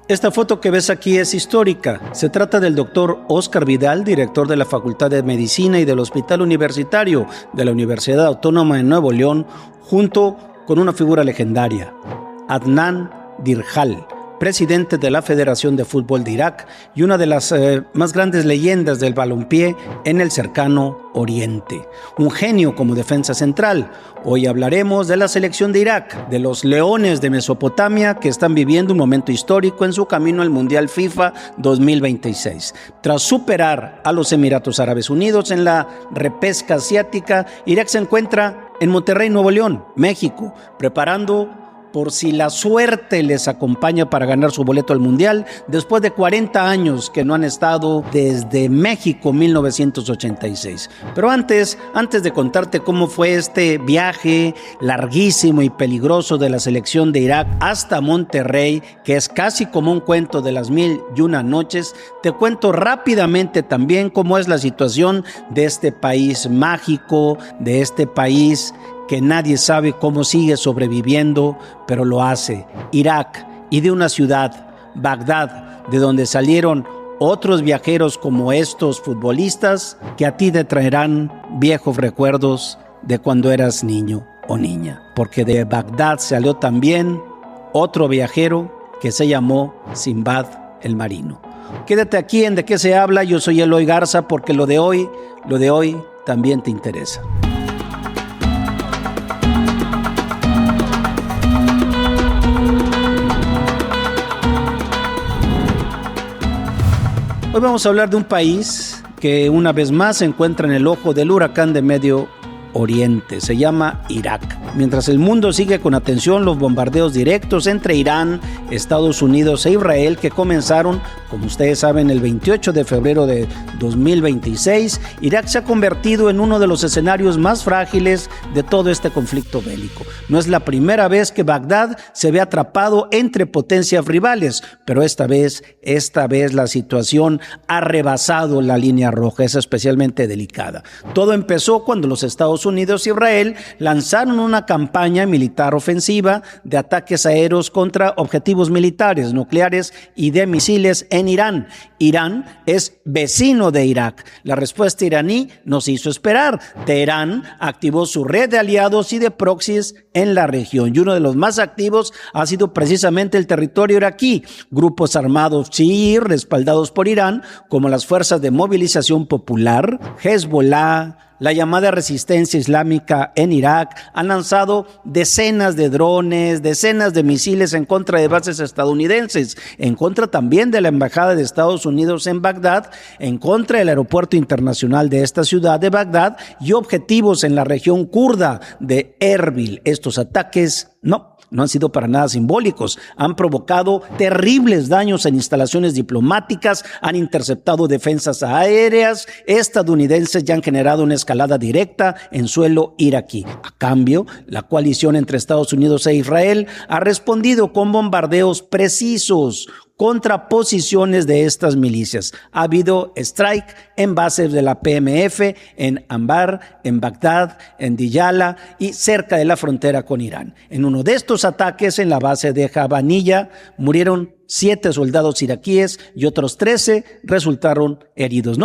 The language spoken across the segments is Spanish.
Esta foto que ves aquí es histórica. Se trata del doctor Óscar Vidal, director de la Facultad de Medicina y del Hospital Universitario de la Universidad Autónoma de Nuevo León, junto con una figura legendaria, Adnan Dirhal, presidente de la Federación de Fútbol de Irak y una de las más grandes leyendas del balompié en el cercano Oriente. Un genio como defensa central. Hoy hablaremos de la selección de Irak, de los Leones de Mesopotamia que están viviendo un momento histórico en su camino al Mundial FIFA 2026. Tras superar a los Emiratos Árabes Unidos en la repesca asiática, Irak se encuentra en Monterrey, Nuevo León, México, preparando por si la suerte les acompaña para ganar su boleto al Mundial, después de 40 años que no han estado desde México 1986. Pero antes de contarte cómo fue este viaje larguísimo y peligroso de la selección de Irak hasta Monterrey, que es casi como un cuento de las 1001 noches, te cuento rápidamente también cómo es la situación de este país mágico, de este país que nadie sabe cómo sigue sobreviviendo, pero lo hace. Irak, y de una ciudad, Bagdad, de donde salieron otros viajeros como estos futbolistas que a ti te traerán viejos recuerdos de cuando eras niño o niña. Porque de Bagdad salió también otro viajero que se llamó Sinbad el Marino. Quédate aquí en De Qué se habla. Yo soy Eloy Garza, porque lo de hoy también te interesa. Hoy vamos a hablar de un país que una vez más se encuentra en el ojo del huracán de Medio Oriente. Se llama Irak. Mientras el mundo sigue con atención los bombardeos directos entre Irán, Estados Unidos e Israel que comenzaron, como ustedes saben, el 28 de febrero de 2026, Irak se ha convertido en uno de los escenarios más frágiles de todo este conflicto bélico. No es la primera vez que Bagdad se ve atrapado entre potencias rivales, pero esta vez la situación ha rebasado la línea roja, es especialmente delicada. Todo empezó cuando los Estados Unidos y Israel lanzaron una campaña militar ofensiva de ataques aéreos contra objetivos militares, nucleares y de misiles en Irán. Irán es vecino de Irak. La respuesta iraní nos hizo esperar. Teherán activó su red de aliados y de proxies en la región, y uno de los más activos ha sido precisamente el territorio iraquí. Grupos armados chiíes respaldados por Irán, como las Fuerzas de Movilización Popular, Hezbollah, la llamada resistencia islámica en Irak, han lanzado decenas de drones, decenas de misiles en contra de bases estadounidenses, en contra también de la Embajada de Estados Unidos en Bagdad, en contra del aeropuerto internacional de esta ciudad de Bagdad y objetivos en la región kurda de Erbil. Estos ataques no han sido para nada simbólicos. Han provocado terribles daños en instalaciones diplomáticas, han interceptado defensas aéreas estadounidenses y han generado una escalada directa en suelo iraquí. A cambio, la coalición entre Estados Unidos e Israel ha respondido con bombardeos precisos contra posiciones de estas milicias. Ha habido strike en bases de la PMF en Anbar, en Bagdad, en Diyala y cerca de la frontera con Irán. En uno de estos ataques en la base de Jabanilla murieron 7 soldados iraquíes y otros 13 resultaron heridos.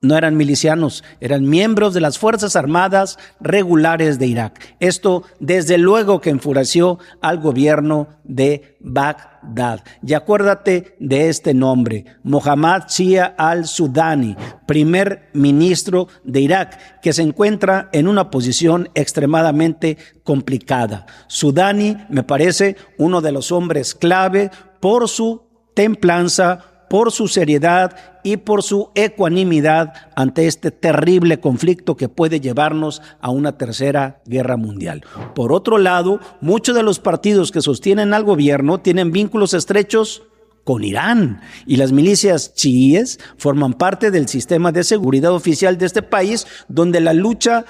No eran milicianos, eran miembros de las Fuerzas Armadas regulares de Irak. Esto, desde luego, que enfureció al gobierno de Bagdad. Y acuérdate de este nombre, Mohammad Shia al-Sudani, primer ministro de Irak, que se encuentra en una posición extremadamente complicada. Sudani me parece uno de los hombres clave por su templanza, por su seriedad y por su ecuanimidad ante este terrible conflicto que puede llevarnos a una tercera guerra mundial. Por otro lado, muchos de los partidos que sostienen al gobierno tienen vínculos estrechos con Irán, y las milicias chiíes forman parte del sistema de seguridad oficial de este país, donde la lucha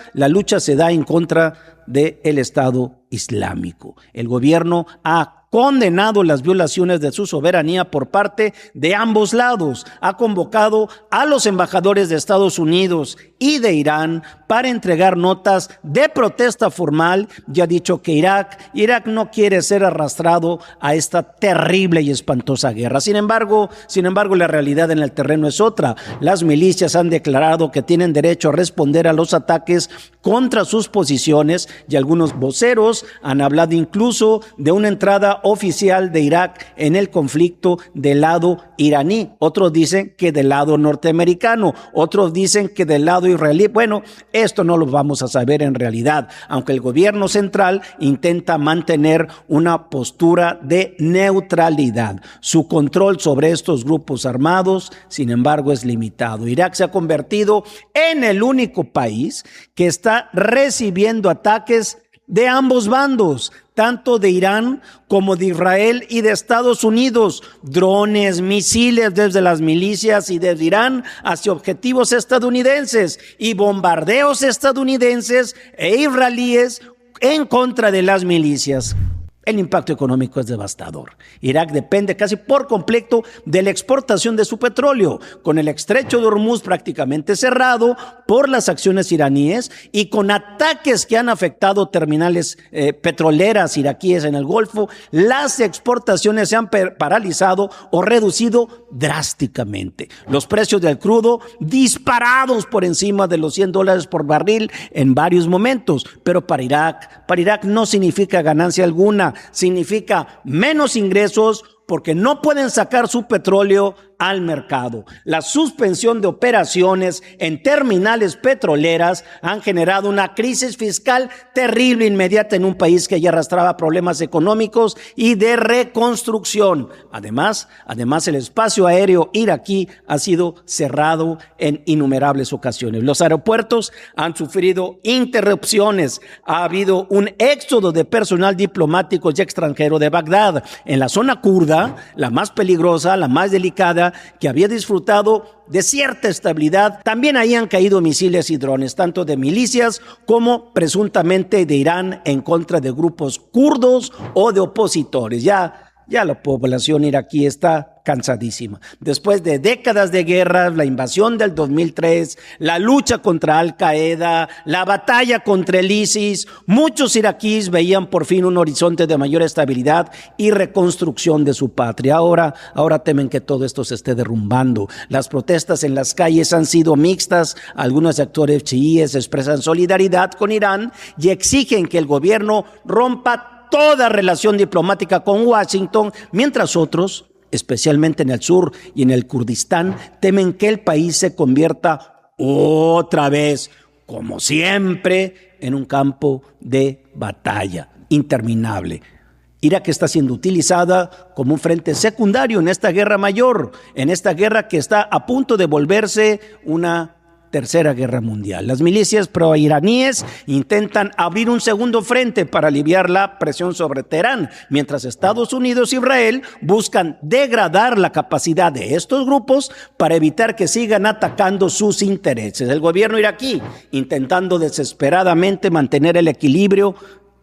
se da en contra del Estado Islámico. El gobierno ha condenado las violaciones de su soberanía por parte de ambos lados. Ha convocado a los embajadores de Estados Unidos y de Irán para entregar notas de protesta formal y ha dicho que Irak no quiere ser arrastrado a esta terrible y espantosa guerra. Sin embargo, la realidad en el terreno es otra. Las milicias han declarado que tienen derecho a responder a los ataques contra sus posiciones y algunos voceros han hablado incluso de una entrada oficial de Irak en el conflicto del lado iraní. Otros dicen que del lado norteamericano, otros dicen que del lado israelí. Bueno, esto no lo vamos a saber en realidad, aunque el gobierno central intenta mantener una postura de neutralidad. Su control sobre estos grupos armados, sin embargo, es limitado. Irak se ha convertido en el único país que está recibiendo ataques de ambos bandos, tanto de Irán como de Israel y de Estados Unidos, drones, misiles desde las milicias y desde Irán hacia objetivos estadounidenses y bombardeos estadounidenses e israelíes en contra de las milicias. El impacto económico es devastador. Irak depende casi por completo de la exportación de su petróleo, con el estrecho de Hormuz prácticamente cerrado por las acciones iraníes y con ataques que han afectado terminales petroleras iraquíes en el Golfo. Las exportaciones se han paralizado o reducido drásticamente. Los precios del crudo disparados por encima de los $100 por barril en varios momentos, pero para Irak no significa ganancia alguna. Significa menos ingresos porque no pueden sacar su petróleo al mercado. La suspensión de operaciones en terminales petroleras han generado una crisis fiscal terrible inmediata en un país que ya arrastraba problemas económicos y de reconstrucción. Además, el espacio aéreo iraquí ha sido cerrado en innumerables ocasiones. Los aeropuertos han sufrido interrupciones. Ha habido un éxodo de personal diplomático y extranjero de Bagdad. En la zona kurda, la más peligrosa, la más delicada, que había disfrutado de cierta estabilidad, también ahí han caído misiles y drones, tanto de milicias como presuntamente de Irán en contra de grupos kurdos o de opositores. Ya la población iraquí está cansadísima. Después de décadas de guerras, la invasión del 2003, la lucha contra Al-Qaeda, la batalla contra el ISIS, muchos iraquíes veían por fin un horizonte de mayor estabilidad y reconstrucción de su patria. Ahora temen que todo esto se esté derrumbando. Las protestas en las calles han sido mixtas. Algunos actores chiíes expresan solidaridad con Irán y exigen que el gobierno rompa toda relación diplomática con Washington, mientras otros, especialmente en el sur y en el Kurdistán, temen que el país se convierta otra vez, como siempre, en un campo de batalla interminable. Irak está siendo utilizada como un frente secundario en esta guerra mayor, en esta guerra que está a punto de volverse una Tercera Guerra Mundial. Las milicias pro-iraníes intentan abrir un segundo frente para aliviar la presión sobre Teherán, mientras Estados Unidos e Israel buscan degradar la capacidad de estos grupos para evitar que sigan atacando sus intereses. El gobierno iraquí intentando desesperadamente mantener el equilibrio,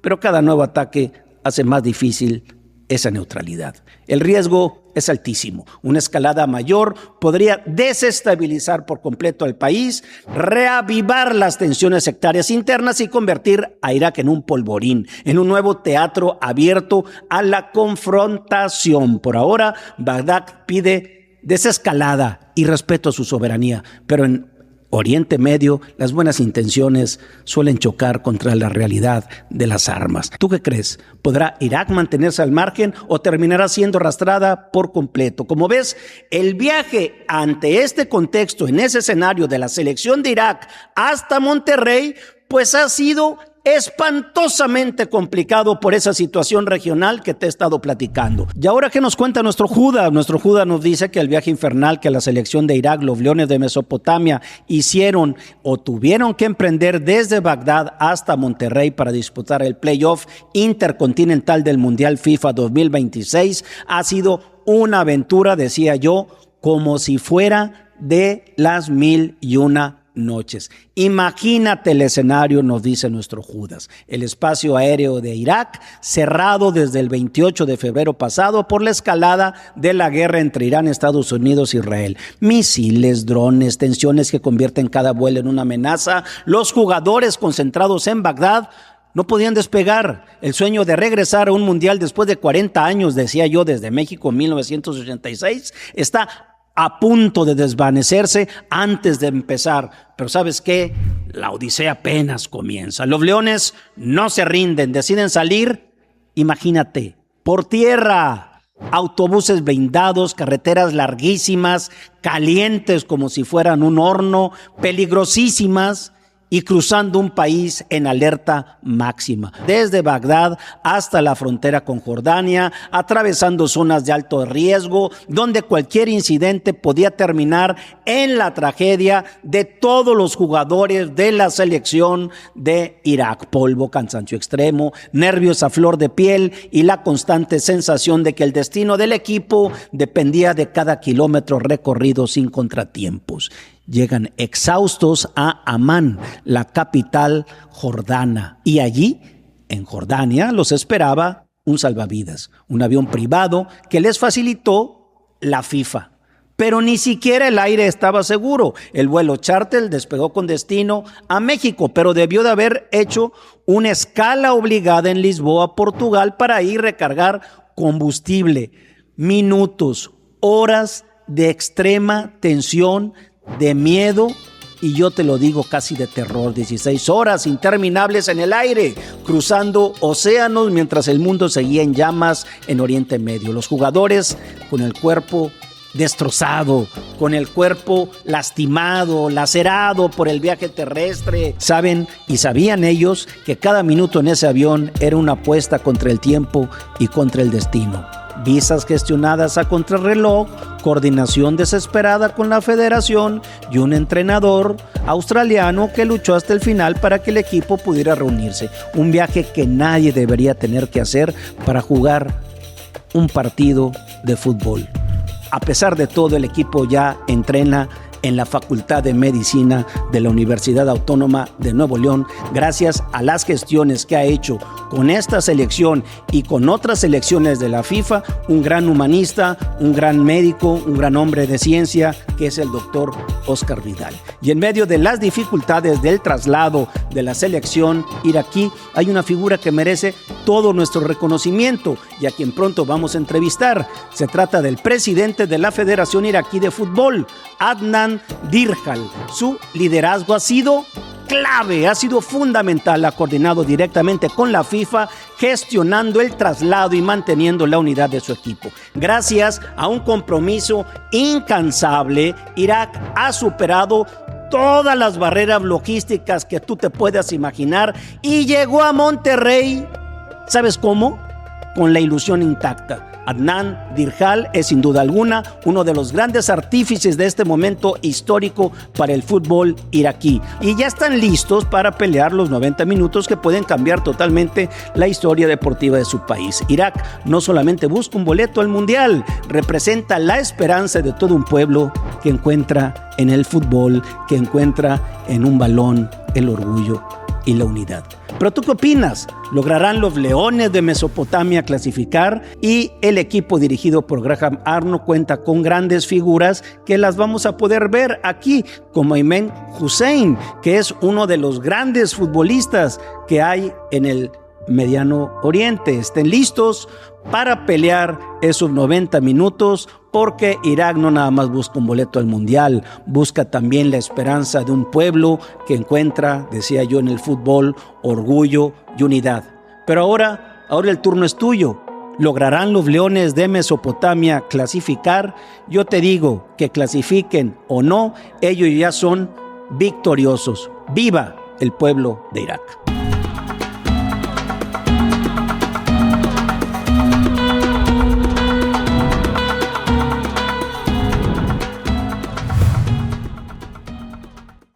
pero cada nuevo ataque hace más difícil esa neutralidad. El riesgo es altísimo. Una escalada mayor podría desestabilizar por completo al país, reavivar las tensiones sectarias internas y convertir a Irak en un polvorín, en un nuevo teatro abierto a la confrontación. Por ahora, Bagdad pide desescalada y respeto a su soberanía, pero en Oriente Medio, las buenas intenciones suelen chocar contra la realidad de las armas. ¿Tú qué crees? ¿Podrá Irak mantenerse al margen o terminará siendo arrastrada por completo? Como ves, el viaje ante este contexto, en ese escenario de la selección de Irak hasta Monterrey, pues ha sido espantosamente complicado por esa situación regional que te he estado platicando. Y ahora, ¿qué nos cuenta nuestro Judá? Nuestro Judá nos dice que el viaje infernal que la selección de Irak, los Leones de Mesopotamia, hicieron o tuvieron que emprender desde Bagdad hasta Monterrey para disputar el playoff intercontinental del Mundial FIFA 2026 ha sido una aventura, decía yo, como si fuera de las 1001 noches. Imagínate el escenario, nos dice nuestro Judas. El espacio aéreo de Irak cerrado desde el 28 de febrero pasado por la escalada de la guerra entre Irán, Estados Unidos e Israel. Misiles, drones, tensiones que convierten cada vuelo en una amenaza. Los jugadores concentrados en Bagdad no podían despegar. El sueño de regresar a un mundial después de 40 años, decía yo, desde México en 1986, está a punto de desvanecerse antes de empezar. Pero ¿sabes qué? La odisea apenas comienza. Los leones no se rinden, deciden salir, imagínate, por tierra. Autobuses blindados, carreteras larguísimas, calientes como si fueran un horno, peligrosísimas, y cruzando un país en alerta máxima, desde Bagdad hasta la frontera con Jordania, atravesando zonas de alto riesgo, donde cualquier incidente podía terminar en la tragedia de todos los jugadores de la selección de Irak. Polvo, cansancio extremo, nervios a flor de piel y la constante sensación de que el destino del equipo dependía de cada kilómetro recorrido sin contratiempos. Llegan exhaustos a Amán, la capital jordana, y allí, en Jordania, los esperaba un salvavidas, un avión privado que les facilitó la FIFA. Pero ni siquiera el aire estaba seguro. El vuelo charter despegó con destino a México, pero debió de haber hecho una escala obligada en Lisboa, Portugal, para ir recargar combustible. Minutos, horas de extrema tensión, de miedo, y yo te lo digo, casi de terror. 16 horas interminables en el aire, cruzando océanos mientras el mundo seguía en llamas en Oriente Medio. Los jugadores con el cuerpo destrozado, con el cuerpo lastimado, lacerado por el viaje terrestre. Saben y sabían ellos que cada minuto en ese avión era una apuesta contra el tiempo y contra el destino. Visas gestionadas a contrarreloj, coordinación desesperada con la federación y un entrenador australiano que luchó hasta el final para que el equipo pudiera reunirse. Un viaje que nadie debería tener que hacer para jugar un partido de fútbol. A pesar de todo, el equipo ya entrena en la Facultad de Medicina de la Universidad Autónoma de Nuevo León, gracias a las gestiones que ha hecho con esta selección y con otras selecciones de la FIFA, un gran humanista, un gran médico, un gran hombre de ciencia, que es el doctor Oscar Vidal. Y en medio de las dificultades del traslado de la selección iraquí, hay una figura que merece todo nuestro reconocimiento y a quien pronto vamos a entrevistar. Se trata del presidente de la Federación Iraquí de Fútbol, Adnan Dirhal. Su liderazgo ha sido clave, ha sido fundamental, ha coordinado directamente con la FIFA, gestionando el traslado y manteniendo la unidad de su equipo. Gracias a un compromiso incansable, Irak ha superado todas las barreras logísticas que tú te puedas imaginar y llegó a Monterrey. ¿Sabes cómo? Con la ilusión intacta. Adnan Dirhal es sin duda alguna uno de los grandes artífices de este momento histórico para el fútbol iraquí. Y ya están listos para pelear los 90 minutos que pueden cambiar totalmente la historia deportiva de su país. Irak no solamente busca un boleto al mundial, representa la esperanza de todo un pueblo que encuentra en el fútbol, que encuentra en un balón el orgullo y la unidad. ¿Pero tú qué opinas? ¿Lograrán los Leones de Mesopotamia clasificar? Y el equipo dirigido por Graham Arnold cuenta con grandes figuras que las vamos a poder ver aquí, como Ayman Hussein, que es uno de los grandes futbolistas que hay en el Mediano Oriente. Estén listos para pelear esos 90 minutos, porque Irak no nada más busca un boleto al mundial, busca también la esperanza de un pueblo que encuentra, decía yo, en el fútbol, orgullo y unidad. Pero ahora el turno es tuyo. ¿Lograrán los Leones de Mesopotamia clasificar? Yo te digo que clasifiquen o no, ellos ya son victoriosos. ¡Viva el pueblo de Irak!